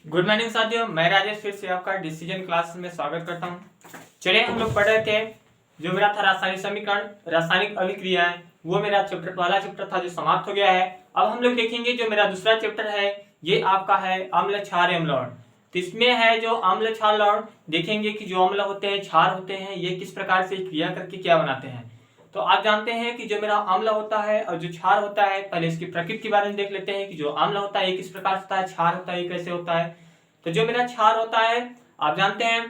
Good morning साथियों, मैं राजेश फिर से आपका डिसीजन क्लास में स्वागत करता हूं। चलिए हम लोग पढ़ रहे थे जो मेरा था रासायनिक समीकरण, रासायनिक अभिक्रियाएं। वो मेरा पहला चैप्टर था जो समाप्त हो गया है। अब हम लोग देखेंगे जो मेरा दूसरा चैप्टर है, ये आपका है अम्ल क्षार एवं लवण। तो इसमें है जो अम्ल क्षार लवण, देखेंगे कि जो अम्ल होते हैं, क्षार होते हैं, ये किस प्रकार से क्रिया करके क्या बनाते हैं। तो आप जानते हैं कि जो मेरा अम्ल होता है और जो क्षार होता है, पहले इसकी प्रकृति के बारे में देख लेते हैं कि जो अम्ल होता है ये किस प्रकार से होता है, क्षार होता है ये कैसे होता है। तो जो मेरा क्षार होता है, आप जानते हैं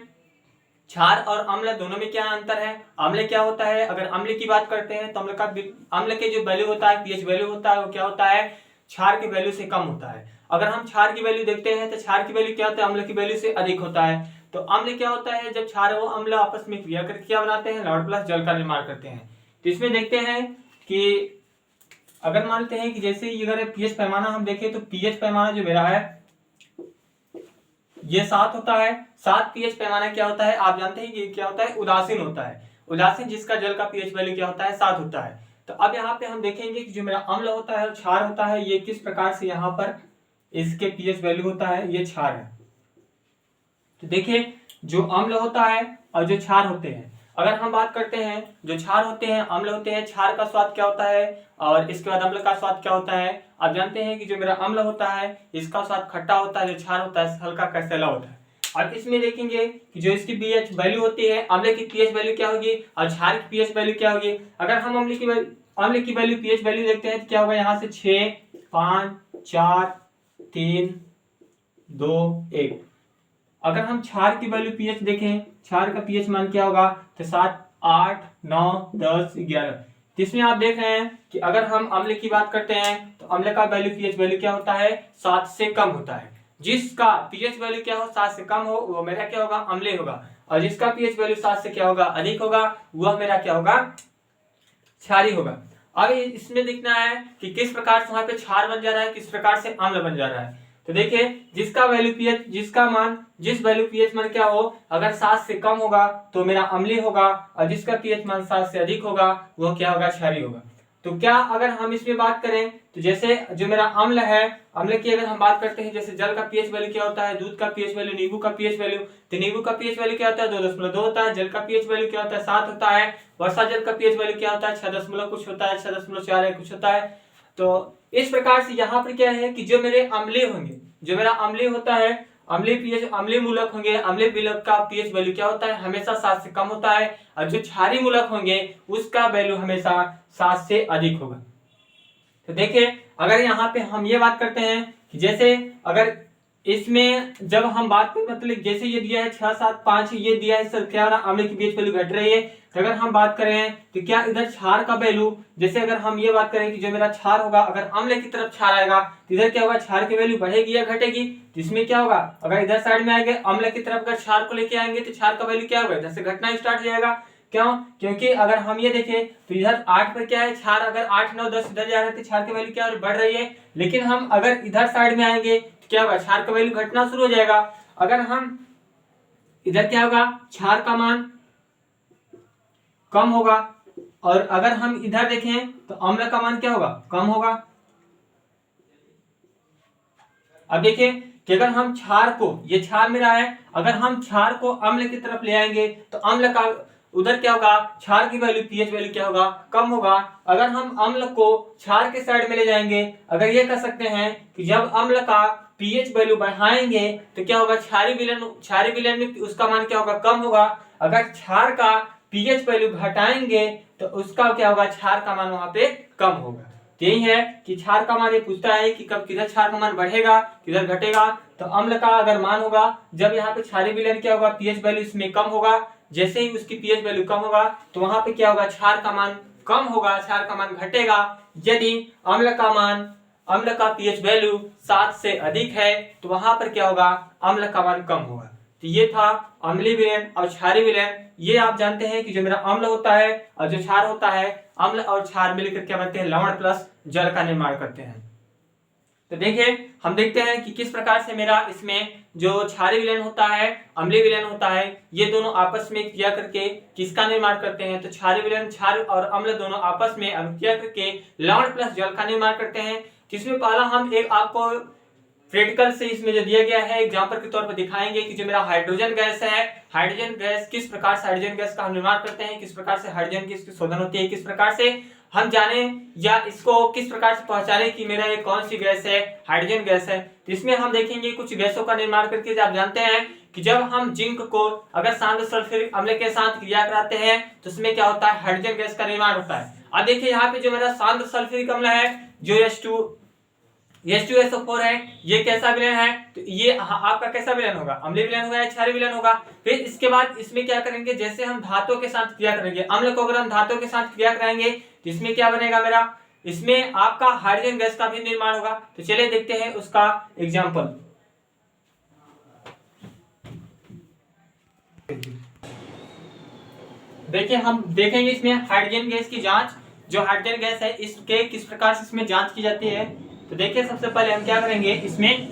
क्षार और अम्ल दोनों में क्या अंतर है। अम्ल क्या होता है, अगर अम्ल की बात करते हैं तो अम्ल के जो वैल्यू होता है, पीएच वैल्यू होता है, वो क्या होता है, क्षार की वैल्यू से कम होता है। अगर हम क्षार की वैल्यू देखते हैं तो क्षार की वैल्यू क्या होता है, अम्ल की वैल्यू से अधिक होता है। तो अम्ल क्या होता है, जब क्षार और अम्ल आपस में क्रिया करके क्या बनाते हैं, लवण प्लस जल का निर्माण करते हैं। तो इसमें देखते हैं कि अगर मानते हैं कि जैसे अगर पीएच पैमाना हम देखें तो पीएच पैमाना जो मेरा है ये 7 होता है। 7 पीएच पैमाना क्या होता है, आप जानते हैं कि क्या होता है, उदासीन होता है। उदासीन जिसका जल का पीएच वैल्यू क्या होता है, 7 होता है। तो अब यहाँ पे हम देखेंगे कि जो मेरा अम्ल होता है और क्षार होता है, ये किस प्रकार से यहाँ पर इसके पीएच वैल्यू होता है, ये क्षार है। तो देखिए जो अम्ल होता है और जो क्षार होते हैं, अगर हम बात करते हैं जो क्षार होते हैं, अम्ल होते हैं, क्षार का स्वाद क्या होता है और इसके बाद अम्ल का स्वाद क्या होता है। आप जानते हैं कि जो मेरा अम्ल होता है इसका स्वाद खट्टा होता है, जो क्षार होता है हल्का कसैला होता है। अब इसमें देखेंगे कि जो इसकी पीएच वैल्यू होती है, अम्ल की पीएच वैल्यू क्या होगी और क्षार की पीएच वैल्यू क्या होगी। अगर हम अम्ल की वैल्यू पीएच वैल्यू देखते हैं तो क्या होगा, यहाँ से 6 5 4 3 2 1। अगर हम क्षार की वैल्यू पीएच देखें, क्षार का पीएच मान क्या होगा, तो 7 8 9 10 11। तो इसमें आप देख रहे हैं कि अगर हम अम्ल की बात करते हैं तो अम्ल का वैल्यू पीएच वैल्यू क्या होता है, 7 से कम होता है। जिसका पीएच वैल्यू क्या हो, 7 से कम हो, वो मेरा क्या होगा, अम्लीय होगा। और जिसका पीएच वैल्यू 7 से क्या होगा, अधिक होगा, वह मेरा क्या होगा, क्षारी होगा। अब इसमें देखना है कि किस प्रकार से वहां पे क्षार बन जा रहा है, किस प्रकार से अम्ल बन जा रहा है। तो देखिए जिसका वैल्यू पीएच, जिसका मान, जिस वैल्यू पीएच मान क्या हो, अगर 7 से कम होगा तो मेरा अम्लीय होगा, और जिसका पीएच मान 7 से अधिक होगा वह क्या होगा, क्षारी होगा। तो क्या अगर हम इसमें बात करें तो जैसे जो मेरा अम्ल है, अम्ल की अगर हम बात करते हैं, जैसे जल का पीएच वैल्यू क्या होता है, दूध का पीएच वैल्यू, नींबू का पीएच वैल्यू। तो नींबू का पीएच वैल्यू क्या होता है, 2.2 होता है। जल का पीएच वैल्यू क्या होता है, 7 होता है। वर्षा जल का पीएच वैल्यू क्या होता है, 6 दशमलव कुछ होता है, 6.4 कुछ होता है। तो इस प्रकार से यहाँ पर क्या है कि जो मेरे अम्लीय होंगे, जो मेरा अम्लीय होता है, अम्लीय पीएच, अम्लीय मूलक होंगे, अम्लीय मूलक का पीएच वैल्यू क्या होता है, हमेशा 7 से कम होता है। और जो क्षारीय मूलक होंगे उसका वैल्यू हमेशा 7 से अधिक होगा। तो देखिए अगर यहाँ पे हम ये बात करते हैं कि जैसे अगर इसमें जब हम बात करें, मतलब जैसे ये दिया है 6 7 5, ये दिया है सर, क्या अम्ल की पीएच वैल्यू घट रही है। तो अगर हम बात करें तो क्या इधर क्षार का वैल्यू, जैसे अगर हम ये बात करें कि जो मेरा क्षार होगा, अगर अम्ल की तरफ क्षार आएगा तो इधर क्या होगा, क्षार की वैल्यू बढ़ेगी या घटेगी। तो इसमें क्या होगा, अगर इधर साइड में आएंगे अम्ल की तरफ अगर क्षार को लेके आएंगे तो क्षार का वैल्यू क्या होगा, इधर से घटना स्टार्ट हो जाएगा। क्यों, क्योंकि अगर हम ये देखें तो इधर 8 पर क्या है, क्षार अगर 8 9 10 इधर जा रहे थे, क्षार की वैल्यू क्या बढ़ रही है। लेकिन हम अगर इधर साइड में आएंगे तो क्या होगा, क्षार का वैल्यू घटना शुरू हो जाएगा। अगर हम इधर क्या होगा, क्षार का मान कम होगा, और अगर हम इधर देखें तो अम्ल का मान क्या होगा, कम होगा। अब देखिए कि अगर हम क्षार को, ये क्षार मेरा है, अगर हम क्षार को अम्ल की तरफ ले आएंगे तो अम्ल का उधर क्या होगा, क्षार की वैल्यू पीएच वैल्यू क्या होगा, कम होगा। अगर हम अम्ल को क्षार के साइड में ले जाएंगे, अगर ये कह सकते हैं कि जब अम्ल का पीएच वैल्यू बढ़ाएंगे तो क्या होगा, क्षारीय विलयन में उसका मान क्या होगा, कम होगा। अगर क्षार का पीएच वैल्यू घटाएंगे तो उसका क्या होगा, क्षार का मान वहां पे कम होगा। यही है कि क्षार का मान ये पूछता है कि कब किधर क्षार का मान बढ़ेगा किधर घटेगा। तो अम्ल का अगर मान होगा, जब यहाँ पे क्षारीय विलयन क्या होगा, पीएच वैल्यू इसमें कम होगा, जैसे ही उसकी पीएच वैल्यू कम होगा तो वहां पे क्या होगा, क्षार का मान कम होगा, क्षार का मान घटेगा। यदि अम्ल का पीएच वैल्यू 7 से अधिक है तो वहां पर क्या होगा, अम्ल का मान कम होगा। तो ये था अम्लीय विलयन और क्षारीय विलयन। ये आप जानते हैं कि जो मेरा अम्ल होता है और जो क्षार होता है, अम्ल और क्षार मिलकर क्या बनते हैं, लवण प्लस जल का निर्माण करते हैं। तो देखिए हम देखते हैं कि किस प्रकार से मेरा इसमें जो क्षारीय विलयन होता है, अम्लीय विलयन होता है, ये दोनों आपस में क्रिया करके किसका निर्माण करते हैं। तो क्षारीय विलयन, क्षार और अम्ल दोनों आपस में क्रिया करके लवण प्लस जल का निर्माण करते हैं। जिसमें पहला हम एक आपको प्रैक्टिकल से इसमें जो दिया गया है एग्जांपल के तौर पर दिखाएंगे कि जो मेरा हाइड्रोजन गैस है, हाइड्रोजन गैस किस प्रकार से हाइड्रोजन गैस का हम निर्माण करते हैं, किस प्रकार से हाइड्रोजन की इसकी शोधन होती है, किस प्रकार से हम जाने या इसको किस प्रकार से पहचाने कि मेरा ये कौन सी गैस है, हाइड्रोजन गैस है। तो इसमें हम देखेंगे कुछ गैसों का निर्माण करके। आप जानते हैं कि जब हम जिंक को अगर सांद्र सल्फ्यूरिक अम्ल के साथ क्रिया कराते हैं तो उसमें क्या होता है, हाइड्रोजन गैस का निर्माण होता है। अब देखिए यहाँ पे जो मेरा सांद्र सल्फ्यूरिक अम्ल है जो H2SO4 है, ये कैसा विलयन है, तो ये आपका कैसा विलयन होगा, अम्लीय विलयन होगा या क्षारीय विलयन होगा। फिर इसके बाद इसमें क्या करेंगे, जैसे हम धातुओं के साथ क्रिया करेंगे, अम्ल को अगर हम धातुओं के साथ क्रिया कराएंगे तो इसमें क्या बनेगा मेरा, इसमें आपका हाइड्रोजन गैस का भी निर्माण होगा। तो चलिए देखते हैं उसका एग्जाम्पल। देखिए हम देखेंगे इसमें हाइड्रोजन गैस की जांच, जो हाइड्रोजन गैस है इसके किस प्रकार से इसमें जांच की जाती है। तो देखिए सबसे पहले हम क्या करेंगे, इसमें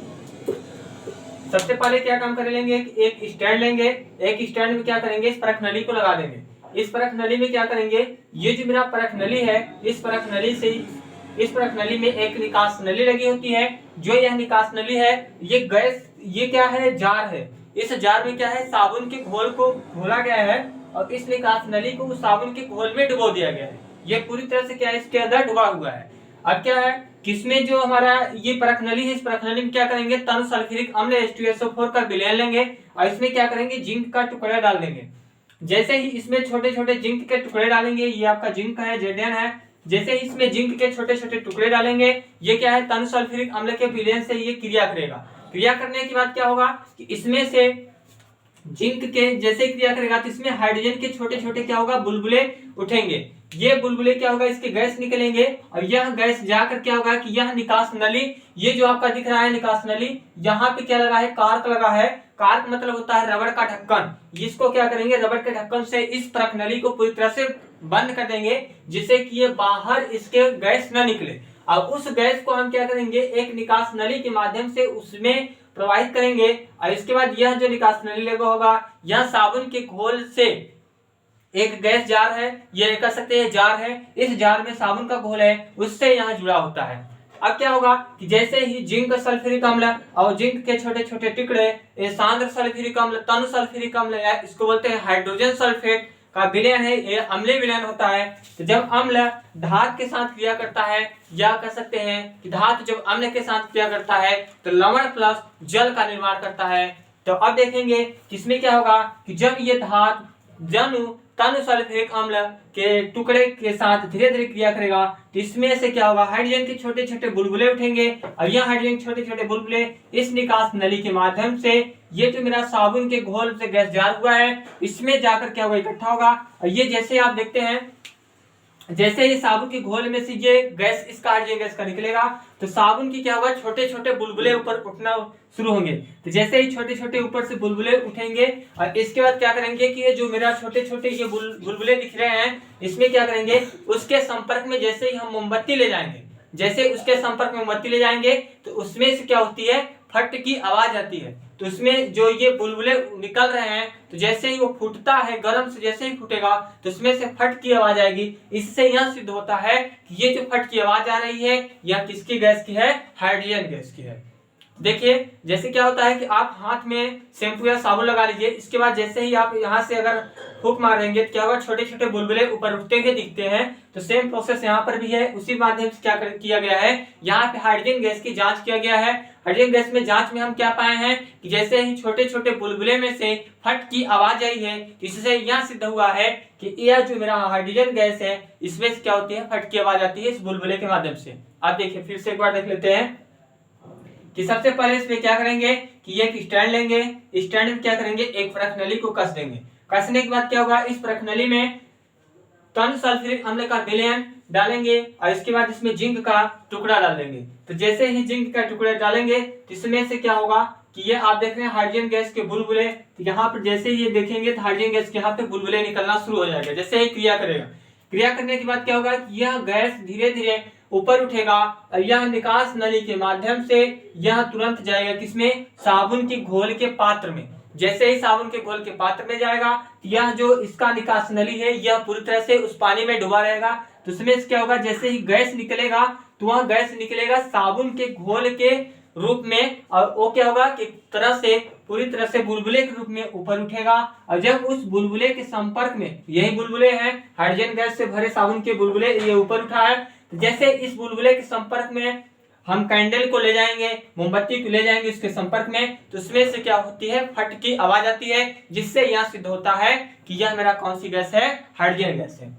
सबसे पहले क्या काम कर लेंगे, एक स्टैंड लेंगे, एक स्टैंड में क्या करेंगे, इस परख नली को लगा देंगे। इस परख नली में क्या करेंगे, ये जो मेरा परख नली है, इस परख नली में एक निकास नली लगी होती है। जो यह निकास नली है, ये गैस, ये क्या है, जार है। इस जार में क्या है, साबुन के घोल को घोला गया है और इस निकास नली को उस साबुन के घोल में डुबो दिया गया है। ये पूरी तरह से क्या है, इसके अंदर डुबा हुआ है। अब क्या है, किसमें जो हमारा ये परख नली है, इस परख नली में क्या करेंगे, तनु सल्फ्यूरिक अम्ल H2SO4 का विलयन लेंगे और इसमें क्या करेंगे, जिंक का टुकड़ा डाल देंगे। जैसे ही इसमें छोटे छोटे जिंक के टुकड़े डालेंगे, ये आपका जिंक है, Zn है, जैसे ही इसमें जिंक के छोटे छोटे टुकड़े डालेंगे, ये क्या है, तनु सल्फ्यूरिक अम्ल के विलयन से ये क्रिया करेगा। क्रिया करने के बाद क्या होगा कि इसमें से जिंक के जैसे क्रिया करेगा तो इसमें हाइड्रोजन के छोटे छोटे क्या होगा, बुलबुले उठेंगे। ये बुलबुले क्या होगा, इसके गैस निकलेंगे और यह गैस जाकर क्या होगा कि यह निकास नली, ये जो आपका दिख रहा है निकास नली, यहाँ पे क्या लगा है, कार्क लगा है। कार्क मतलब होता है रबड़ का ढक्कन। इसको क्या करेंगे, रबड़ के ढक्कन से इस परख नली को पूरी तरह से बंद कर देंगे जिससे कि ये बाहर इसके गैस न निकले। अब उस गैस को हम क्या करेंगे, एक निकास नली के माध्यम से उसमें प्रवाहित करेंगे और इसके बाद यह जो निकास नली लगा होगा, यह साबुन के घोल से एक गैस जार है, ये कह सकते हैं जार है, इस जार में साबुन का घोल है, उससे यहाँ जुड़ा होता है। अब क्या होगा कि जैसे ही जिंक सल्फ्यूरिक अम्ल और जिंक के छोटे छोटे टुकड़े, सांद्र सल्फ्यूरिक अम्ल, तनु सल्फ्यूरिक अम्ल, इसको बोलते हैं हाइड्रोजन सल्फेट का विलयन है, ये अम्लीय विलयन होता है। तो जब अम्ल धातु के साथ क्रिया करता है, या कह सकते हैं कि धातु जब अम्ल के साथ क्रिया करता है तो लवण प्लस जल का निर्माण करता है। तो अब देखेंगे किसमें क्या होगा कि जब ये धातु तनु सल्फ्यूरिक अम्ल के टुकड़े के साथ धीरे धीरे क्रिया करेगा तो इसमें से क्या होगा, हाइड्रोजन के छोटे छोटे बुलबुले उठेंगे और यह हाइड्रोजन के छोटे छोटे बुलबुले इस निकास नली के माध्यम से ये जो मेरा साबुन के घोल से गैस जार हुआ है, इसमें जाकर क्या होगा, इकट्ठा होगा। और ये जैसे आप देखते हैं, जैसे ही साबुन के घोल में से ये गैस, इसका हाइड्रोजन गैस का निकलेगा तो साबुन की क्या होगा, छोटे छोटे बुलबुले ऊपर उठना शुरू होंगे। तो जैसे ही छोटे छोटे ऊपर से बुलबुले उठेंगे और इसके बाद क्या करेंगे कि ये जो मेरा छोटे छोटे ये बुलबुले दिख रहे हैं, इसमें क्या करेंगे, उसके संपर्क में जैसे ही हम मोमबत्ती ले जाएंगे, जैसे उसके संपर्क में मोमबत्ती ले जाएंगे तो उसमें से क्या होती है, फट की आवाज आती है। तो उसमें जो ये बुलबुले निकल रहे हैं, तो जैसे ही वो फूटता है, गर्म से जैसे ही फूटेगा तो उसमें से फट की आवाज आएगी। इससे यह सिद्ध होता है कि ये जो फट की आवाज आ रही है यह किसकी गैस की है, हाइड्रोजन गैस की है। देखिए जैसे क्या होता है कि आप हाथ में शैम्पू या साबुन लगा लीजिए, इसके बाद जैसे ही आप यहाँ से अगर फूंक मारेंगे तो क्या होगा, छोटे छोटे बुलबुले ऊपर उठते हुए दिखते हैं। तो सेम प्रोसेस यहाँ पर भी है, उसी माध्यम से क्या किया गया है, यहाँ पे हाइड्रोजन गैस की जांच किया गया है। हाइड्रोजन गैस में जांच में हम क्या पाए हैं कि जैसे ही छोटे छोटे बुलबुले में से फट की आवाज आई है, इससे यह सिद्ध हुआ है कि यह जो मेरा हाइड्रोजन गैस है, इसमें से क्या होती है, फट की आवाज आती है इस बुलबुले के माध्यम से। आप देखिए फिर से एक बार देख लेते हैं कि सबसे पहले इसमें क्या करेंगे कि एक स्टैंड लेंगे, स्टैंड में क्या करेंगे, एक परख नली को कस देंगे। कसने के बाद क्या होगा, इस परख नली में तनु सल्फ्यूरिक अम्ल का विलयन डालेंगे और इसके बाद इसमें जिंक का टुकड़ा डाल देंगे। तो जैसे ही जिंक का टुकड़ा डालेंगे तो इसमें से क्या होगा कि ये आप देख रहे हैं हाइड्रोजन गैस के बुलबुले, तो यहाँ पर जैसे ही ये देखेंगे तो हाइड्रोजन गैस के यहाँ पे बुलबुले निकलना शुरू हो जाएगा। जैसे ही क्रिया करेगा, क्रिया करने के बाद क्या होगा कि यह गैस धीरे धीरे ऊपर उठेगा और यह निकास नली के माध्यम से यह तुरंत जाएगा किसमें, साबुन के घोल के पात्र में। जैसे ही साबुन के घोल के पात्र में जाएगा, यह जो इसका निकास नली है यह पूरी तरह से उस पानी में डूबा रहेगा। तो उसमें क्या होगा, जैसे ही गैस निकलेगा तो वह गैस निकलेगा साबुन के घोल के रूप में, और वो क्या होगा कि पूरी तरह से बुलबुले के रूप में ऊपर उठेगा। और जब उस बुलबुले के संपर्क में, यही बुलबुले हैं हाइड्रोजन गैस से भरे साबुन के बुलबुले, ये ऊपर उठा है, तो जैसे इस बुलबुले के संपर्क में हम कैंडल को ले जाएंगे, मोमबत्ती को ले जाएंगे इसके संपर्क में, तो उसमें से क्या होती है, फट की आवाज आती है, जिससे यह सिद्ध होता है कि यह मेरा कौन सी गैस है, हाइड्रोजन गैस है।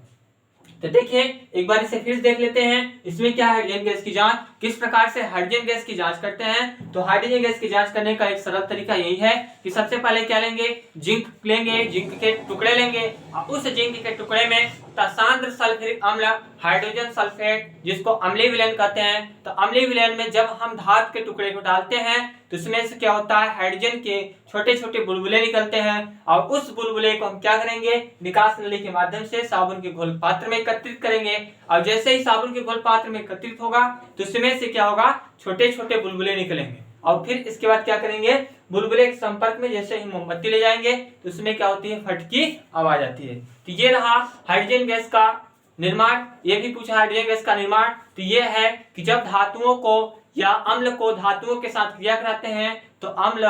तो देखिए एक बार इसे फिर देख लेते हैं, इसमें क्या है हाइड्रोजन गैस की जांच, किस प्रकार से हाइड्रोजन गैस की जांच करते हैं। तो हाइड्रोजन गैस की जांच करने का एक सरल तरीका यही है कि सबसे पहले क्या लेंगे, जिंक लेंगे, जिंक के टुकड़े लेंगे, और उस जिंक के टुकड़े में सांद्र सल्फ्यूरिक अम्ल हाइड्रोजन सल्फेट, जिसको अम्लीय विलयन कहते हैं, तो अम्लीय विलयन में जब हम धातु के टुकड़े को डालते हैं तो उसमें से क्या होता है, हाइड्रोजन के छोटे छोटे बुलबुले निकलते हैं, और उस बुलबुले को हम क्या करेंगे, निकास नली के माध्यम से साबुन के घोल पात्र में एकत्रित करेंगे। और जैसे ही साबुन के घोल पात्र में एकत्रित होगा तो उसमें से क्या होगा, छोटे छोटे बुलबुले निकलेंगे, और फिर इसके बाद क्या करेंगे, बुलबुले के संपर्क में जैसे ही मोमबत्ती ले जाएंगे तो उसमें क्या होती है, फट की आवाज आती है। तो ये रहा हाइड्रोजन गैस का निर्माण। ये भी पूछा हाइड्रोजन गैस का निर्माण, तो ये है कि जब धातुओं को या अम्ल को धातुओं के साथ क्रिया कराते हैं तो अम्ल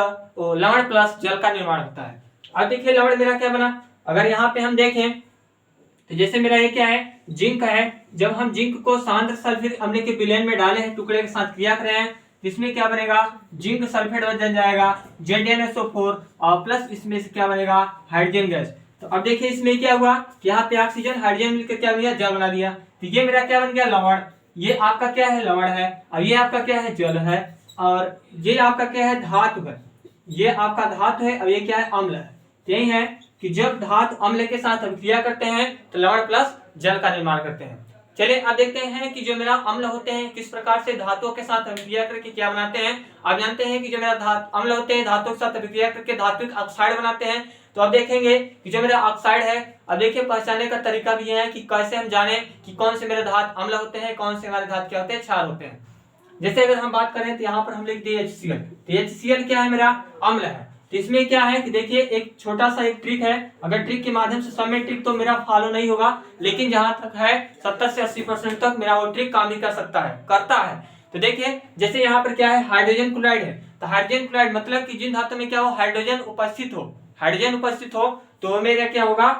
लवण प्लस जल का निर्माण होता है। अब देखिए लवण मेरा क्या बना, अगर यहाँ पे हम देखें तो जैसे मेरा ये क्या है, जिंक है, जब हम जिंक को सांद्र सल्फ्यूरिक अम्ल के विलयन में डाले हैं, टुकड़े के साथ क्रिया कर रहे हैं, इसमें क्या बनेगा, जिंक सल्फेट बन जाएगा ZnSO4, और प्लस इसमें से क्या बनेगा, हाइड्रोजन गैस। तो अब देखिए इसमें क्या हुआ, यहाँ पे ऑक्सीजन हाइड्रोजन मिलकर क्या बना, जल बना दिया। तो ये मेरा क्या बन गया, लवण। ये आपका क्या है, लवण है, और ये आपका क्या है, जल है, और ये आपका क्या है, धातु है। ये आपका धातु है और ये क्या है, अम्ल है। यही है कि जब धातु अम्ल के साथ हम क्रिया करते हैं तो लवण प्लस जल का निर्माण करते हैं। चलिए अब देखते हैं कि जो मेरा अम्ल होते हैं किस प्रकार से धातुओं के साथ अभिक्रिया करके क्या बनाते हैं। आप जानते हैं कि जो मेरा अम्ल होते हैं धातुओं के साथ अभिक्रिया करके धात्विक ऑक्साइड बनाते हैं। तो अब देखेंगे कि जो मेरा ऑक्साइड है, अब देखिए पहचानने का तरीका भी है कि कैसे हम जाने कि कौन से मेरे धातु अम्ल होते हैं, कौन से हमारे धातु क्या होते हैं, क्षार होते हैं। जैसे अगर हम बात करें तो यहाँ पर हम लिख दिए HCl। तो HCl क्या है, मेरा अम्ल है। तो इसमें क्या है कि देखिए एक छोटा सा एक ट्रिक है, अगर ट्रिक के माध्यम से सब में ट्रिक तो मेरा फॉलो नहीं होगा, लेकिन जहां तक है 70 से 80% तक मेरा वो ट्रिक काम भी कर सकता है, करता है। तो देखिए जैसे यहाँ पर क्या है, हाइड्रोजन क्लोराइड है। तो हाइड्रोजन क्लोराइड मतलब कि जिन धातु में क्या हो, हाइड्रोजन उपस्थित हो, हाइड्रोजन उपस्थित हो तो मेरा क्या होगा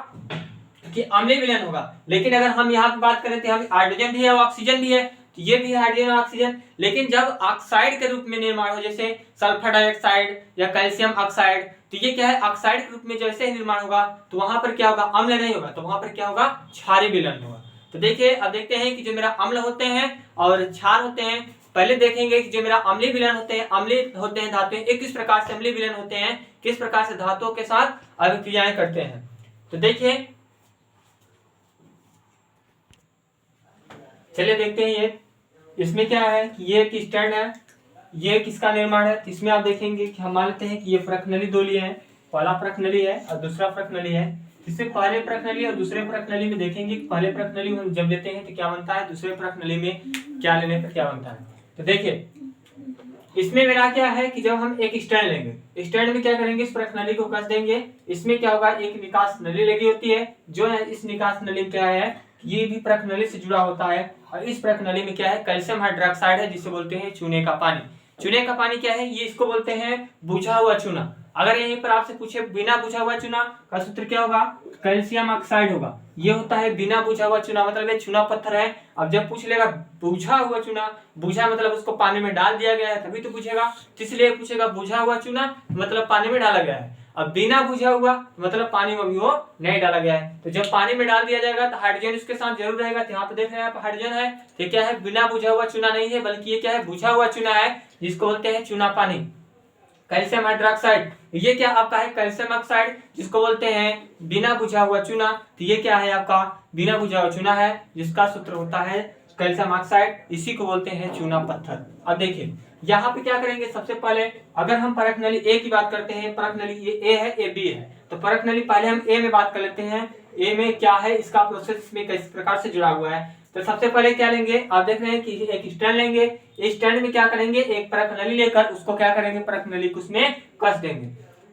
कि अम्लीय विलयन होगा। लेकिन अगर हम यहाँ पे बात करें तो यहाँ हाइड्रोजन भी है और ऑक्सीजन भी है, तो ये भी है हाइड्रोजन और ऑक्सीजन। लेकिन जब ऑक्साइड के रूप में निर्माण हो, जैसे सल्फर डाइऑक्साइड या कैल्शियम ऑक्साइड, तो ये क्या है, ऑक्साइड के रूप में जैसे ही निर्माण होगा तो वहां पर क्या होगा, अम्ल नहीं होगा, तो वहां पर क्या होगा, क्षारीय विलयन होगा। तो देखिए अब देखते हैं कि जो मेरा अम्ल होते हैं और क्षार होते हैं। पहले देखेंगे कि जो मेरा अम्लीय विलयन होते हैं, अम्लीय होते हैं धातुएं, एक किस प्रकार से अम्लीय विलयन होते हैं, किस प्रकार से धातुओं के साथ अभिक्रियाएं करते हैं। तो देखिए चलिए देखते हैं ये इसमें क्या है कि ये एक स्टैंड है, ये किसका निर्माण है। इसमें आप देखेंगे कि हम मान लेते हैं कि ये प्रकनली दो लिए हैं, पहला प्रकनली है और दूसरा प्रकनली है। इससे पहले प्रकनली और दूसरे प्रकनली में देखेंगे कि पहले प्रकनली हम जब लेते हैं तो क्या बनता है, दूसरे प्रकनली में क्या लेने पर क्या बनता है। तो देखिए इसमें मेरा क्या है कि जब हम एक स्टैंड लेंगे, स्टैंड में क्या करेंगे, इस प्रकनली को कस देंगे। इसमें क्या होगा, एक निकास नली लगी होती है, जो है इस निकास नली में क्या है, ये भी प्रकनली से जुड़ा होता है। और इस प्रकनली में क्या है, कैल्शियम हाइड्रोक्साइड है, जिसे बोलते हैं चूने का पानी। चूने का पानी क्या है, ये इसको बोलते हैं बुझा हुआ चूना। अगर यहीं पर आपसे पूछे बिना बुझा हुआ चूना का सूत्र क्या होगा, कैल्शियम ऑक्साइड होगा। ये होता है बिना बुझा हुआ चूना, मतलब ये चूना पत्थर है। अब जब पूछ लेगा बुझा हुआ चूना, बुझा मतलब उसको पानी में डाल दिया गया है तभी तो पूछेगा, इसलिए पूछेगा बुझा हुआ चूना मतलब पानी में डाला गया है। अब बिना बुझा हुआ मतलब पानी में भी वो नहीं डाला गया है। तो जब पानी में डाल दिया जाएगा तो हाइड्रोजन उसके साथ जरूर रहेगा। तो यहाँ पे देख रहे हैं आप हाइड्रोजन है, तो क्या है, बिना बुझा हुआ चूना नहीं है, बल्कि ये क्या है, बुझा हुआ चूना है, जिसको बोलते हैं चूना पानी, कैल्शियम हाइड्रोक्साइड। ये क्या आपका है, कैल्शियम ऑक्साइड, जिसको बोलते हैं बिना बुझा हुआ चूना। तो ये क्या है आपका, बिना बुझा हुआ चूना है, जिसका सूत्र होता है कैल्शियम ऑक्साइड, इसी को बोलते हैं चूना पत्थर। अब देखिए यहाँ पे क्या करेंगे, सबसे पहले अगर हम परख नली ए की बात करते हैं, परख नली ये ए है, ए बी है, तो परख नली पहले हम ए में बात कर लेते हैं। ए में क्या है, इसका प्रोसेस में किस प्रकार से जुड़ा हुआ है। तो सबसे पहले क्या लेंगे, आप देख रहे हैं कि एक स्टैंड लेंगे, इस स्टैंड में क्या करेंगे, एक परख नली लेकर उसको क्या करेंगे, परख नली को उसमें कस देंगे।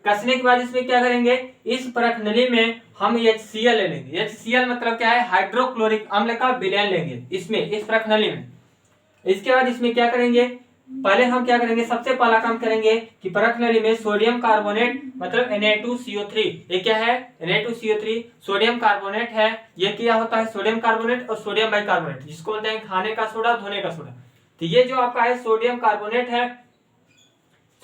कसने के बाद इसमें क्या करेंगे, इस परख नली में हम HCl ले लेंगे। HCl मतलब क्या है, हाइड्रोक्लोरिक अम्ल का विलयन लेंगे इसमें, इस परख नली में। इसके बाद इसमें क्या करेंगे, पहले हम क्या करेंगे, सबसे पहला काम करेंगे कि परख नली में सोडियम कार्बोनेट मतलब Na2CO3, ये क्या है Na2CO3 सोडियम कार्बोनेट है। ये क्या होता है सोडियम कार्बोनेट और सोडियम बाइकार्बोनेट, जिसको बोलते हैं खाने का सोडा, धोने का सोडा। तो ये जो आपका है सोडियम कार्बोनेट है,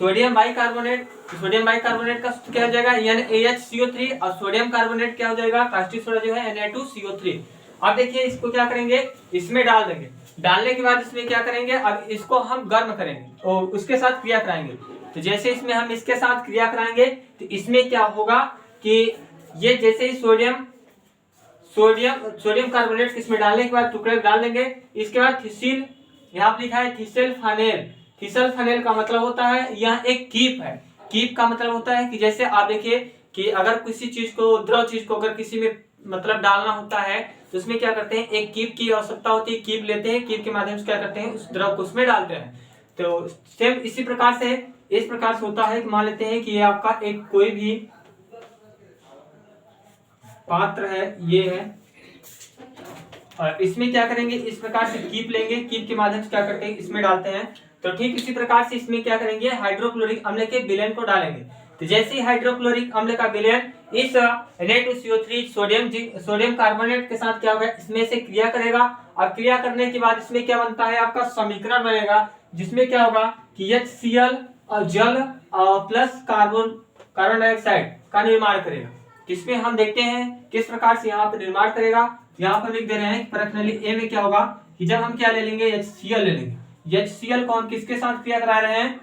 सोडियम बाइकार्बोनेट, सोडियम बाइकार्बोनेट का क्या हो जाएगा NaHCO3 और सोडियम कार्बोनेट क्या हो जाएगा कास्टिक सोडा जो है Na2CO3। अब देखिए इसको क्या करेंगे, इसमें डाल देंगे। डालने के बाद इसमें क्या करेंगे, अब इसको हम गर्म करेंगे और उसके साथ क्रिया कराएंगे। तो जैसे इसमें हम इसके साथ क्रिया कराएंगे तो इसमें क्या होगा कि ये जैसे ही सोडियम सोडियम कार्बोनेट इसमें डालने के बाद टुकड़े डाल देंगे। इसके बाद थिसिल, यहाँ पे लिखा है थिसल फनेल। थिसल फनेल का मतलब होता है यह एक कीप है। कीप का मतलब होता है कि जैसे आप देखिए कि अगर किसी चीज को, द्रव चीज को अगर किसी में मतलब डालना होता है तो उसमें क्या करते हैं, एक कीप की आवश्यकता होती है। कीप लेते हैं, कीप के माध्यम से क्या करते हैं, उस द्रव को उसमें डालते हैं। तो सेम इसी प्रकार से, इस प्रकार से होता है कि मान लेते हैं कि ये आपका एक कोई भी पात्र है, ये है, और इसमें क्या करेंगे, इस प्रकार से कीप लेंगे, कीप के माध्यम से क्या करते हैं, इसमें डालते हैं। तो ठीक इसी प्रकार से इसमें क्या करेंगे, हाइड्रोक्लोरिक अम्ल के विलयन को डालेंगे। तो जैसे ही हाइड्रोक्लोरिक अम्ल का विलयन इस Na2CO3 सोडियम कार्बोनेट के साथ क्या होगा, इसमें से क्रिया करेगा। और क्रिया करने के बाद इसमें क्या बनता है, आपका समीकरण बनेगा, जिसमें क्या होगा कि HCl और जल प्लस कार्बन डाइऑक्साइड का निर्माण करेगा। इसमें हम देखते हैं किस प्रकार से यहाँ पे निर्माण करेगा। यहाँ पर लिख दे रहे हैं परख नली ए में क्या होगा कि जब हम क्या ले लेंगे, HCl ले लेंगे। HCl को हम किसके साथ क्रिया करा रहे हैं,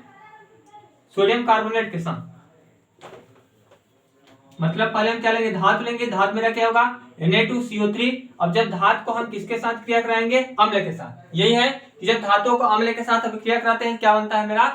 सोडियम कार्बोनेट के साथ। मतलब पहले हम क्या लेंगे, धातु लेंगे। धातु मेरा क्या होगा Na2CO3। अब जब धातु को हम किसके साथ क्रिया कराएंगे, अम्ल के साथ। यही है कि जब धातुओं को अम्ल के साथ क्रिया कराते हैं क्या बनता है मेरा,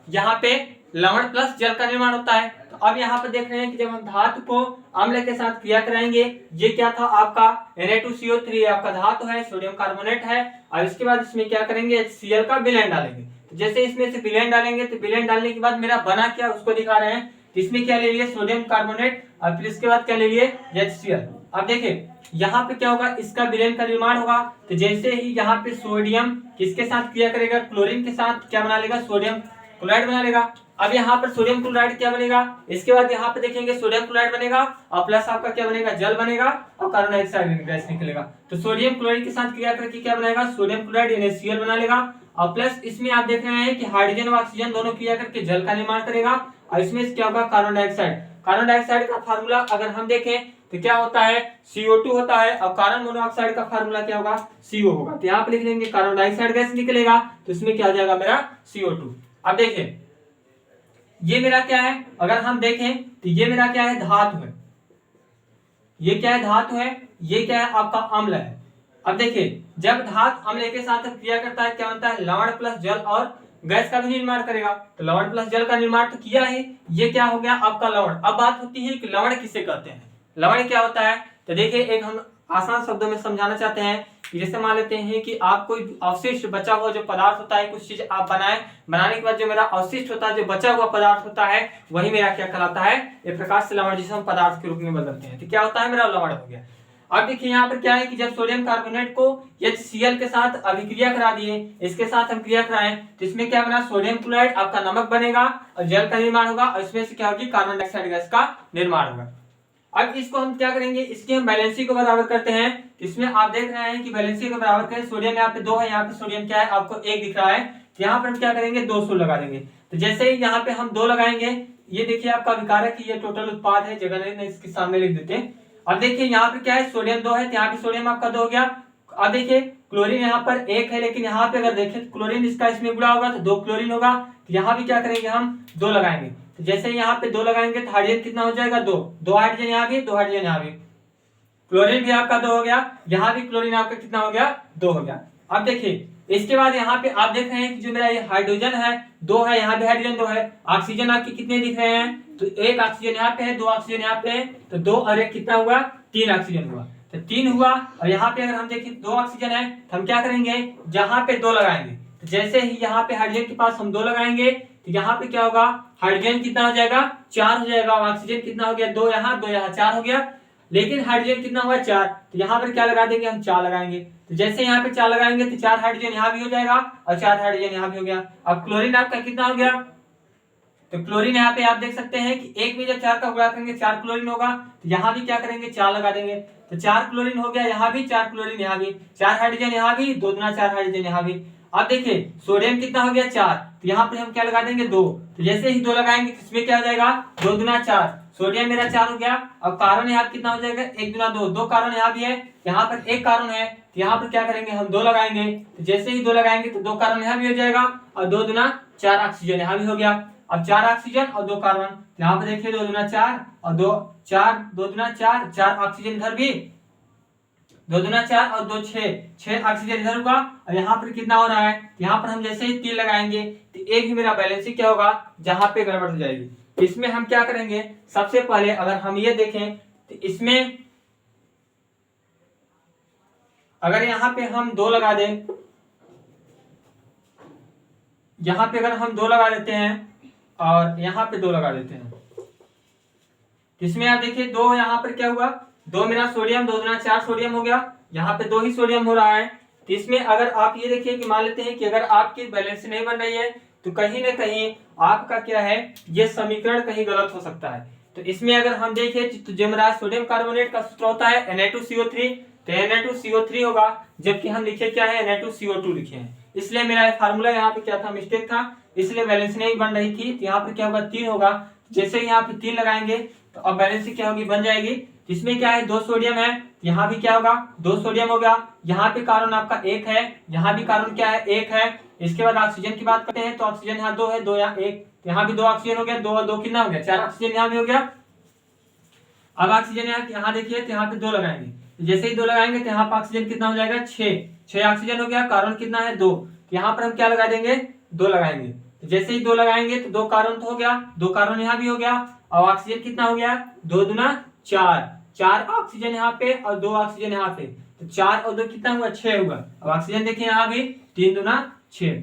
यहाँ पे लवण प्लस जल का निर्माण होता है। तो अब यहाँ पे देख रहे हैं कि जब हम धातु को अम्ल के साथ क्रिया कराएंगे, ये क्या था आपका Na2CO3 आपका धातु है, सोडियम कार्बोनेट है। और इसके बाद इसमें क्या करेंगे, HCl का विलयन डालेंगे। तो जैसे इसमें से विलयन डालेंगे तो विलयन डालने के बाद मेरा बना क्या उसको दिखा रहे हैं। इसमें क्या ले लिए, सोडियम कार्बोनेट, और फिर इसके बाद क्या ले लिए, HCl। अब देखिए यहाँ पे क्या होगा, इसका विलयन का निर्माण होगा। तो जैसे ही यहाँ पे सोडियम किसके साथ क्रिया करेगा, क्लोरीन के साथ क्या बना लेगा, सोडियम क्लोराइड बना लेगा। अब यहाँ पर सोडियम क्लोराइड क्या बनेगा, इसके बाद यहाँ पे देखेंगे सोडियम क्लोराइड बनेगा और प्लस आपका क्या बनेगा, जल बनेगा और कार्बन डाइऑक्साइड गैस निकलेगा। तो सोडियम क्लोराइड के साथ क्रिया करके क्या बनाएगा, सोडियम क्लोराइड NaCl बना लेगा। और प्लस इसमें आप देख रहे हैं कि हाइड्रोजन और ऑक्सीजन दोनों क्रिया करके जल का निर्माण करेगा। और इसमें क्या होगा, कार्बन डाइऑक्साइड। कार्बन डाइऑक्साइड का फार्मूला अगर हम देखें तो क्या होता है, CO2 होता है। और कार्बन मोनोऑक्साइड का फार्मूला क्या होगा, CO होगा। तो यहाँ पे लिख देंगे कार्बन डाइऑक्साइड गैस निकलेगा, तो इसमें क्या हो जाएगा मेरा CO2। अब देखिए ये मेरा क्या है, अगर हम देखें तो ये मेरा क्या है, धातु है। ये क्या है, धातु है। ये क्या है, आपका अम्ल है। अब देखिए जब धातु अम्ल के साथ क्रिया करता है क्या बनता है, लवण प्लस जल और गैस का भी निर्माण करेगा। तो लवण प्लस जल का निर्माण तो किया है, ये क्या हो गया आपका लवण। अब बात होती है कि लवण किसे कहते हैं, लवण क्या होता है। तो देखिए एक हम आसान शब्दों में समझाना चाहते हैं कि जैसे मान लेते हैं कि आप कोई अवशिष्ट बचा हुआ जो पदार्थ होता है, कुछ चीज आप बनाने के बाद जो मेरा अवशिष्ट होता है, जो बचा हुआ पदार्थ होता है, वही मेरा क्या कहलाता है, एक प्रकार से लवण, जिसे हम पदार्थ के रूप में बदलते हैं। तो क्या होता है, मेरा लवण हो गया। अब देखिए यहाँ पर क्या है कि जब सोडियम कार्बोनेट को HCl के साथ अभिक्रिया करा दिए, इसके साथ हम क्रिया कराएं तो इसमें क्या बना, सोडियम क्लोराइड आपका नमक बनेगा और जल का निर्माण होगा। और इसमें से क्या होगी, कार्बन डाइऑक्साइड गैस का निर्माण होगा। अब इसको हम क्या करेंगे, इसकी हम बैलेंसी को बराबर करते हैं। इसमें आप देख रहे हैं कि बैलेंसी को बराबर करें, सोडियम यहाँ पे 2 है, यहाँ पे सोडियम क्या है आपको 1 दिख रहा है। तो यहाँ पर हम क्या करेंगे, 200 लगा देंगे। तो जैसे ही यहाँ पे हम 2 लगाएंगे, ये देखिए आपका विकारक की ये टोटल उत्पाद है, जगह नहीं इसके सामने लिख देते हैं। अब देखिए यहाँ पे क्या है, सोडियम 2 है, तो यहाँ पे सोडियम आपका 2 हो गया। अब देखिए क्लोरीन यहाँ पर 1 है, लेकिन यहाँ पे अगर देखें क्लोरीन इसका इसमें गुणा होगा तो 2 क्लोरीन होगा। तो यहाँ भी क्या करेंगे, हम 2 लगाएंगे। तो जैसे यहाँ पे 2 लगाएंगे तो हाइड्रोजन कितना हो जाएगा, 2 हाइड्रोजन यहाँ भी, 2 हाइड्रोजन यहाँ भी। क्लोरीन भी आपका 2 हो गया, यहाँ भी क्लोरीन आपका कितना हो गया, 2 हो गया। अब देखिए इसके बाद यहाँ पे आप देख रहे हैं कि जो मेरा ये हाइड्रोजन है 2 है, यहाँ भी हाइड्रोजन 2 है। ऑक्सीजन आपके कितने दिख रहे हैं, तो 1 ऑक्सीजन यहाँ पे है, 2 ऑक्सीजन यहाँ पे है। तो 2 और 1 कितना हुआ, 3 ऑक्सीजन हुआ। तो 3 हुआ। और यहाँ पे अगर हम देखें 2 ऑक्सीजन है तो हम क्या करेंगे, जहां पे 2 लगाएंगे, तो जैसे ही यहाँ पे हाइड्रोजन के पास हम 2 लगाएंगे तो यहाँ पे क्या होगा, हाइड्रोजन कितना हो जाएगा, 4 हो जाएगा। ऑक्सीजन कितना हो गया, 2 यहाँ 2 यहाँ 4 हो गया। लेकिन हाइड्रोजन कितना हुआ 4, तो यहाँ पर क्या लगा देंगे हम 4 लगाएंगे। तो जैसे यहाँ पे 4 लगाएंगे तो 4 हाइड्रोजन यहाँ भी हो जाएगा और 4 हाइड्रोजन यहाँ भी हो गया। अब क्लोरीन आपका कितना हो गया, तो क्लोरीन यहाँ पे आप देख सकते हैं कि एक में जब 4 का गुणा करेंगे 4 क्लोरीन होगा, तो यहाँ भी क्या करेंगे 4 लगा देंगे, तो 4 क्लोरीन हो गया, यहाँ भी 4 क्लोरीन, यहाँ भी 4 हाइड्रोजन, यहाँ भी 2 दूना 4 हाइड्रोजन यहाँ भी। अब देखिए सोडियम कितना हो गया 4, तो यहाँ पे हम क्या लगा देंगे 2, तो जैसे ही 2 लगाएंगे तो इसमें क्या हो जाएगा 2 दूना 4, सोडियम मेरा 4 हो गया। अब कार्बन यहाँ कितना हो जाएगा 1 दूना 2, 2 कार्बन यहाँ भी है, यहाँ पर 1 कार्बन है, तो यहाँ पर क्या करेंगे हम 2 लगाएंगे, तो जैसे ही 2 लगाएंगे तो 2 कार्बन यहाँ भी हो जाएगा और 2 दूना 4 ऑक्सीजन यहाँ भी हो गया। अब 4 ऑक्सीजन और 2 कार्बन, यहाँ पे देखिए 2 दूना 4 और 2 4, 2 दूना 4, 4 ऑक्सीजन इधर भी, 2 दूना 4 और 2 6 ऑक्सीजन इधर होगा। और यहाँ पर कितना हो रहा है, यहाँ पर हम जैसे ही 3 लगाएंगे तो एक ही मेरा बैलेंस ही क्या होगा, जहां पे गड़बड़ हो जाएगी। इसमें हम क्या करेंगे, सबसे पहले अगर हम ये देखें तो इसमें अगर यहाँ पे हम 2 लगा दें, यहाँ पे अगर हम 2 लगा देते हैं और यहाँ पे 2 लगा देते हैं, इसमें आप देखिए 2 यहाँ पर क्या हुआ, 2 मेरा सोडियम, 2 दूना 4 सोडियम हो गया, यहाँ पे 2 ही सोडियम हो रहा है। तो इसमें अगर आप ये देखिए कि मान लेते हैं कि अगर आपकी बैलेंस नहीं बन रही है तो कहीं ना कहीं आपका क्या है, ये समीकरण कहीं गलत हो सकता है। तो इसमें अगर हम देखें तो जो मेरा सोडियम कार्बोनेट का सूत्र होता है Na2CO3, तो Na2CO3 होगा, जबकि हम लिखे क्या है Na2CO2 लिखे हैं, इसलिए मेरा फार्मूला यहाँ पे क्या था, मिस्टेक था, इसलिए बैलेंस नहीं बन रही थी। तो यहाँ पर क्या होगा 3 होगा, जैसे यहाँ पे 3 लगाएंगे तो अब बैलेंस क्या होगी, बन जाएगी। इसमें क्या है 2 सोडियम है, यहाँ भी क्या होगा 2 सोडियम हो गया, यहाँ पे कार्बन आपका 1 है, यहाँ भी कार्बन क्या है 1 है। इसके बाद ऑक्सीजन की बात करते हैं तो ऑक्सीजन यहाँ 2 है, 2 यहाँ 1, यहाँ भी 2 ऑक्सीजन हो गया, 2 और 2 कितना हो गया 4 ऑक्सीजन यहाँ भी हो गया। अब ऑक्सीजन यहाँ देखिए तो यहाँ पे 2 लगाएंगे, जैसे ही 2 लगाएंगे तो यहाँ पर ऑक्सीजन कितना हो जाएगा 6 ऑक्सीजन हो गया, कार्बन कितना है 2, यहाँ पर हम क्या लगा देंगे 2 लगाएंगे, जैसे ही 2 लगाएंगे तो 2 कार्बन तो हो गया, 2 कार्बन यहाँ भी हो गया, और ऑक्सीजन कितना हो गया 2 दूना 4 ऑक्सीजन यहाँ पे और 2 ऑक्सीजन यहाँ पे, तो 4 और 2 कितना हुआ 6 हुआ। अब ऑक्सीजन देखिए यहाँ भी 3 दूना 6।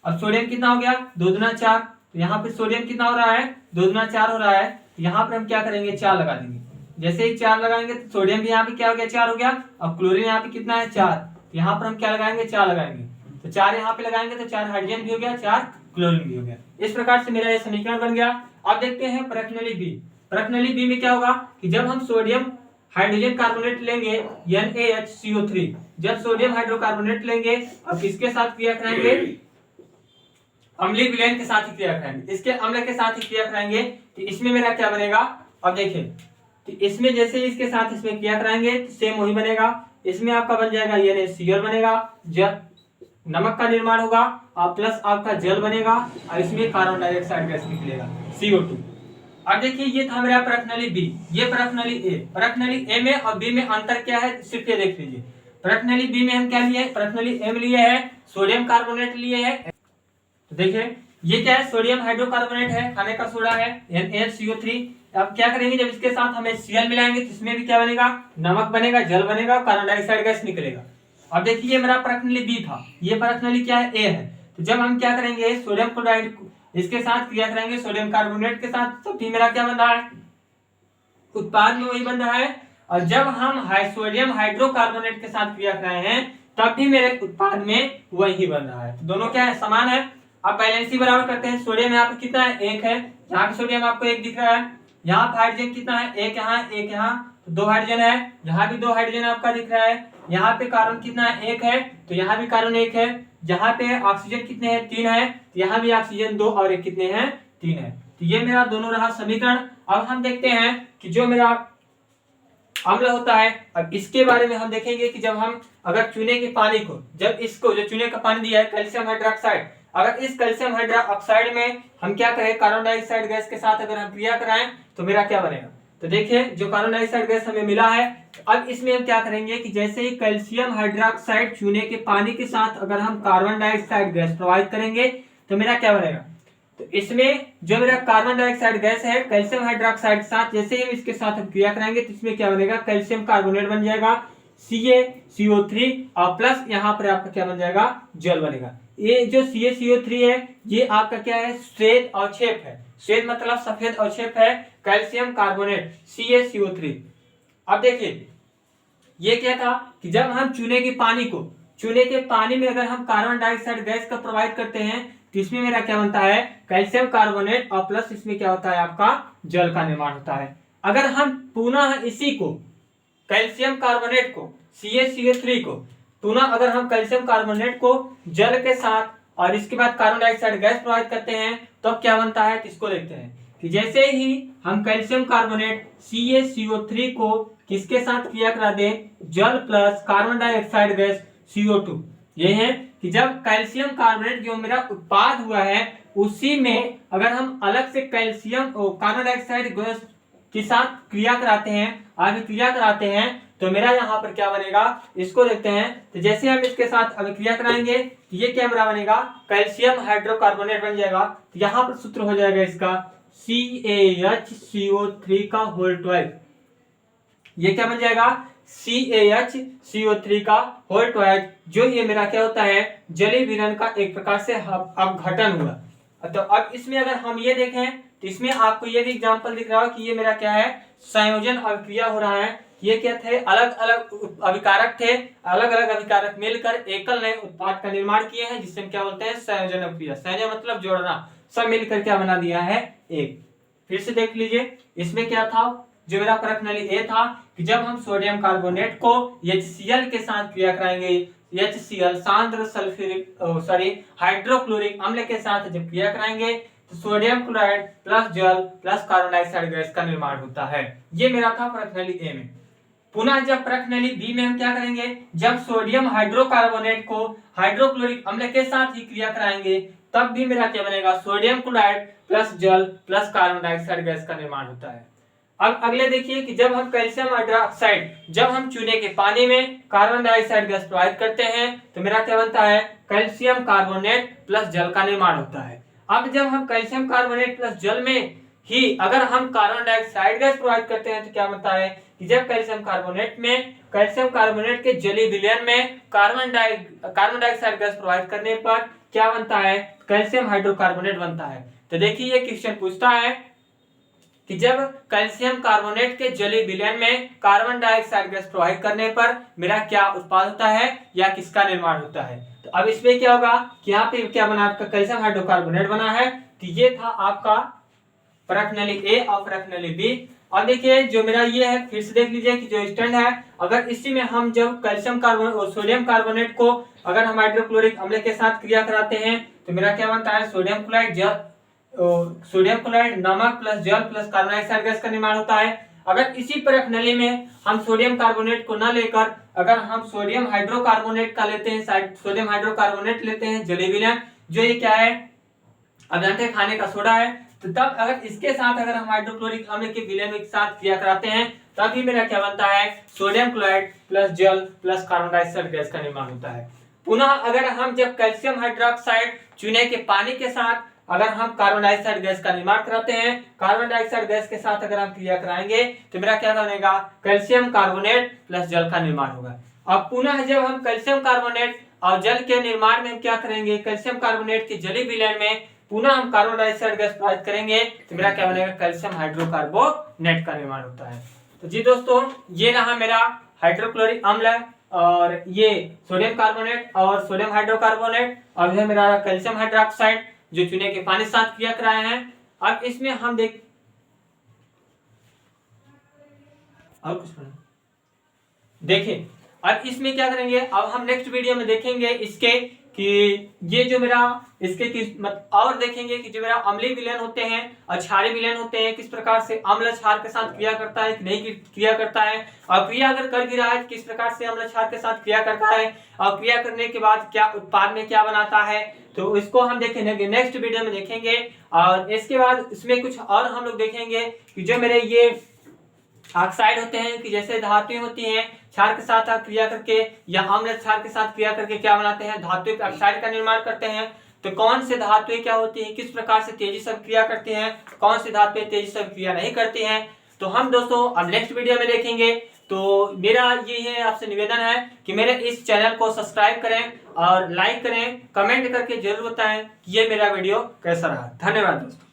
अब सोडियम कितना हो गया 2 दूना 4, तो यहाँ पे सोडियम कितना हो रहा है 2 दूना 4 हो रहा है, तो यहाँ पर हम क्या करेंगे 4 लगा देंगे, जैसे ही 4 लगाएंगे तो सोडियम भी यहाँ पे क्या हो गया 4 हो गया। अब क्लोरीन यहाँ पे कितना है 4, तो यहाँ पर हम क्या लगाएंगे 4 लगाएंगे, तो 4 यहाँ पे लगाएंगे तो 4 हाइड्रोजन भी हो गया, 4 क्लोरीन भी हो गया। इस प्रकार से मेरा ये समीकरण बन गया। अब देखते हैं प्रश्नावली बी। प्रश्नावली बी में क्या होगा कि जब हम सोडियम हाइड्रोजन कार्बोनेट लेंगे NaHCO3, जब सोडियम हाइड्रोकार्बोनेट लेंगे अब किसके साथ क्रिया कराएंगे, अम्लीय विलयन के साथ ही क्रिया कराएंगे, इसके अम्ल के साथ ही क्रिया कराएंगे, तो इसमें मेरा क्या बनेगा। अब देखिए तो इसमें जैसे इसके साथ इसमें क्रिया कराएंगे तो सेम वही बनेगा, इसमें आपका बन जाएगा NaCl बनेगा, जल नमक का निर्माण होगा और प्लस आपका जल बनेगा और इसमें कार्बन डाइऑक्साइड गैस निकलेगा CO2। अब देखिए ये था मेरा प्रश्नावली बी, ये प्रश्नावली ए। प्रश्नावली ए में और बी में अंतर क्या है सिर्फ ये देख लीजिए। प्रश्नावली बी में हम क्या लिए, प्रश्नावली ए में लिए है सोडियम कार्बोनेट लिए है, तो देखिए ये क्या है सोडियम हाइड्रोकार्बोनेट है, खाने का सोडा है NaCO3। अब क्या करेंगे जब इसके साथ हमें Cl मिलाएंगे तो इसमें भी क्या बनेगा नमक बनेगा, जल बनेगा, कार्बन डाइऑक्साइड गैस निकलेगा। अब देखिए मेरा प्रश्नावली बी था, ये प्रश्नावली क्या है ए है, तो जब हम क्या करेंगे सोडियम क्लोराइड इसके साथ क्रिया कराएंगे सोडियम कार्बोनेट के साथ, तब भी मेरा क्या बन रहा है उत्पाद में वही बन रहा है। और जब हम सोडियम हाइड्रोकार्बोनेट के साथ क्रिया कराए हैं तब भी मेरे उत्पाद में वही बन रहा है, तो दोनों क्या है समान है। अब बैलेंस ही बराबर करते हैं, सोडियम यहाँ पे कितना है 1 है, यहाँ पे सोडियम आपको 1 दिख रहा है, यहाँ पे हाइड्रोजन कितना है 1 यहाँ 1 यहाँ, तो 2 हाइड्रोजन है, यहाँ भी 2 हाइड्रोजन आपका दिख रहा है, यहाँ पे कार्बन कितना है 1 है, तो यहाँ भी कार्बन 1 है, जहाँ पे ऑक्सीजन कितने हैं 3 है, तो यहाँ भी ऑक्सीजन 2 और 1 कितने हैं 3 है। तो ये मेरा दोनों रहा समीकरण। अब हम देखते हैं कि जो मेरा अम्ल होता है, अब इसके बारे में हम देखेंगे कि जब हम अगर चूने के पानी को, जब इसको जो चूने का पानी दिया है कैल्शियम हाइड्रोक्साइड, अगर इस कैल्शियम हाइड्रोक्साइड में हम क्या करें कार्बन डाइऑक्साइड गैस के साथ अगर हम क्रिया कराएं तो मेरा क्या बनेगा। तो देखिए जो कार्बन डाइऑक्साइड गैस हमें मिला है, अब इसमें हम क्या करेंगे कि जैसे ही कैल्शियम हाइड्रोक्साइड चूने के पानी के साथ अगर हम कार्बन डाइऑक्साइड गैस प्रोवाइड करेंगे तो मेरा क्या बनेगा। तो इसमें जो मेरा कार्बन डाइऑक्साइड गैस है कैल्शियम हाइड्रोक्साइड के साथ जैसे ही इसके साथ हम क्रिया कराएंगे तो इसमें क्या बनेगा कैल्शियम कार्बोनेट बन जाएगा CaCO3 और प्लस यहाँ पर आपका क्या बन जाएगा जल बनेगा। ये जो CaCO3 है ये आपका क्या है श्वेत अवक्षेप है, श्वेत मतलब सफेद अवक्षेप है कैल्शियम कार्बोनेट CaCO3। अब देखिए ये क्या था कि जब हम चूने के पानी में अगर हम कार्बन डाइऑक्साइड गैस का प्रोवाइड करते हैं तो इसमें मेरा क्या बनता है, कैल्शियम कार्बोनेट, और प्लस इसमें क्या होता है आपका जल का निर्माण होता है। अगर हम पुनः इसी को कैल्शियम कार्बोनेट को CaCO3 को पुनः अगर हम कैल्शियम कार्बोनेट को जल के साथ और इसके बाद कार्बन डाइऑक्साइड गैस प्रोवाइड करते हैं तो क्या बनता है, इसको देखते हैं कि जैसे ही हम कैल्शियम कार्बोनेट CaCO3 को किसके साथ क्रिया करा दें, जल plus carbon dioxide gas CO2, ये है कि जब कैल्शियम कार्बोनेट जो मेरा उत्पाद हुआ है उसी में अगर हम अलग से कैल्शियम कार्बन डाइऑक्साइड गैस के साथ क्रिया कराते हैं तो मेरा यहाँ पर क्या बनेगा, इसको देखते हैं। तो जैसे हम इसके साथ अभिक्रिया कराएंगे तो ये क्या मेरा बनेगा, कैल्शियम हाइड्रोकार्बोनेट बन जाएगा। तो यहाँ पर सूत्र हो जाएगा इसका CaHCO3 का होल ट्वाइस, ये क्या बन जाएगा CaHCO3 का होल ट्वाइस, जो ये मेरा क्या होता है, जलीय विलयन का एक प्रकार से अपघटन हुआ। तो अब इसमें अगर हम ये देखें तो इसमें आपको ये भी एग्जांपल दिख रहा है कि ये मेरा क्या है, संयोजन अभिक्रिया हो रहा है। ये क्या थे, अलग अलग अभिकारक थे, अलग अलग अभिकारक मिलकर एकल नए उत्पाद का निर्माण किए हैं जिससे हम क्या बोलते हैं, संयोजन अभिक्रिया। संयोजन मतलब जोड़ना, सब मिलकर क्या बना दिया है, एक। फिर से देख लीजिए इसमें क्या था, जो मेरा प्रश्नावली ए था कि जब हम सोडियम कार्बोनेट को HCl के साथ क्रिया कराएंगे, HCl सांद्र सल्फ्यूरिक हाइड्रोक्लोरिक अम्ल के साथ जब क्रिया कराएंगे तो सोडियम क्लोराइड प्लस जल प्लस कार्बन डाइऑक्साइड गैस का निर्माण होता है। ये मेरा था प्रश्नावली ए में। पुनः जब प्रश्नावली बी में हम क्या करेंगे, जब सोडियम हाइड्रोकार्बोनेट को हाइड्रोक्लोरिक अम्ल के साथ ही क्रिया कराएंगे तब भी मेरा क्या बनेगा, सोडियम क्लोराइड प्लस जल प्लस कार्बन डाइऑक्साइड गैस का निर्माण होता है। अब अगले देखिए कि जब हम कैल्शियम हाइड्रोक्साइड, जब हम चूने के पानी में कार्बन डाइऑक्साइड गैस प्रोवाइड करते हैं तो मेरा क्या बनता है, कैल्शियम कार्बोनेट प्लस जल का निर्माण होता है। अब जब हम कैल्शियम कार्बोनेट प्लस जल में ही अगर हम कार्बन डाइऑक्साइड गैस प्रोवाइड करते हैं तो क्या बनता है कि जब कैल्शियम कार्बोनेट के जलीय विलयन में कार्बन डाइऑक्साइड गैस प्रोवाइड करने पर क्या बनता है, कैल्शियम हाइड्रोकार्बोनेट बनता है। तो देखिए ये क्वेश्चन पूछता है कि जब कैल्शियम कार्बोनेट के जलीय विलयन में कार्बन डाइऑक्साइड गैस प्रोवाइड करने पर मेरा क्या उत्पाद होता है या किसका निर्माण होता है। तो अब इसमें क्या होगा कि यहाँ पे क्या बना, आपका कैल्शियम हाइड्रोकार्बोनेट बना है। तो ये था आपका प्रश्नावली ए और प्रश्नावली बी। अब देखिए जो मेरा ये है, फिर से देख लीजिए कि जो स्टैंड है, अगर इसी में हम जब कैल्शियम कार्बोनेट और सोडियम कार्बोनेट को अगर हम हाइड्रोक्लोरिक अम्ल के साथ क्रिया कराते हैं तो मेरा क्या बनता है, सोडियम क्लोराइड नमक प्लस जल प्लस कार्बन डाइऑक्साइड गैस का निर्माण होता है। अगर इसी प्रश्नावली में हम सोडियम कार्बोनेट को न लेकर अगर हम सोडियम हाइड्रोकार्बोनेट का लेते हैं, सोडियम हाइड्रोकार्बोनेट लेते हैं जलीय विलयन, जो ये क्या है, अब जानते हैं खाने का सोडा है, तो तब अगर इसके साथ अगर हम हाइड्रोक्लोरिक अम्ल के विलयन के साथ क्रिया कराते हैं तभी मेरा क्या बनता है, सोडियम क्लोराइड प्लस जल प्लस कार्बन डाइऑक्साइड गैस का निर्माण होता है। पुनः अगर हम जब कैल्शियम हाइड्रोक्साइड चूने के पानी के साथ अगर हम कार्बन डाइऑक्साइड गैस का निर्माण कराते हैं, कार्बन डाइऑक्साइड गैस के साथ अगर हम क्रिया कराएंगे तो मेरा क्या बनेगा, कैल्शियम कार्बोनेट प्लस जल का निर्माण होगा। अब पुनः जब हम कैल्शियम कार्बोनेट और जल के निर्माण में क्या करेंगे, कैल्शियम कार्बोनेट के जलीय विलयन में पुनः हम कार्बन डाइऑक्साइड गैस प्रोवाइड करेंगे तो मेरा क्या बनेगा, कैल्शियम हाइड्रोकार्बोनेट का निर्माण होता है। तो जी दोस्तों ये रहा मेरा हाइड्रोक्लोरिक अम्ल और ये सोडियम कार्बोनेट और सोडियम हाइड्रोकार्बोनेट, और यह मेरा कैल्शियम हाइड्रोक्साइड जो चूने के पानी के साथ क्रिया कराए हैं। अब इसमें हम देखिए अब इसमें क्या करेंगे, अब हम नेक्स्ट वीडियो में देखेंगे इसके कि ये जो मेरा इसके और देखेंगे कि जो मेरा अम्लीय विलयन होते हैं और क्षारीय विलयन होते हैं, किस प्रकार से अम्ल क्षार के साथ क्रिया करता है कि नहीं क्रिया करता है, और क्रिया अगर कर भी रहा है किस प्रकार से अम्ल क्षार के साथ क्रिया करता है, और क्रिया करने के बाद क्या उत्पाद में क्या बनाता है, तो इसको हम देखेंगे नेक्स्ट वीडियो में देखेंगे। और इसके बाद इसमें कुछ और हम लोग देखेंगे कि जो मेरे ये ऑक्साइड होते हैं कि जैसे धातुएं होती हैं क्षार के साथ क्रिया करके या अम्ल क्षार के साथ क्रिया करके क्या बनाते हैं, धातु ऑक्साइड का निर्माण करते हैं। तो कौन से धातुएं क्या होती हैं, किस प्रकार से तेजी से क्रिया करती हैं, कौन सी धातुएं तेजी से क्रिया नहीं करती हैं, तो हम दोस्तों अब नेक्स्ट वीडियो में देखेंगे। तो मेरा ये है आपसे निवेदन है कि मेरे इस चैनल को सब्सक्राइब करें और लाइक करें, कमेंट करके जरूर बताएं कि ये मेरा वीडियो कैसा रहा। धन्यवाद दोस्तों।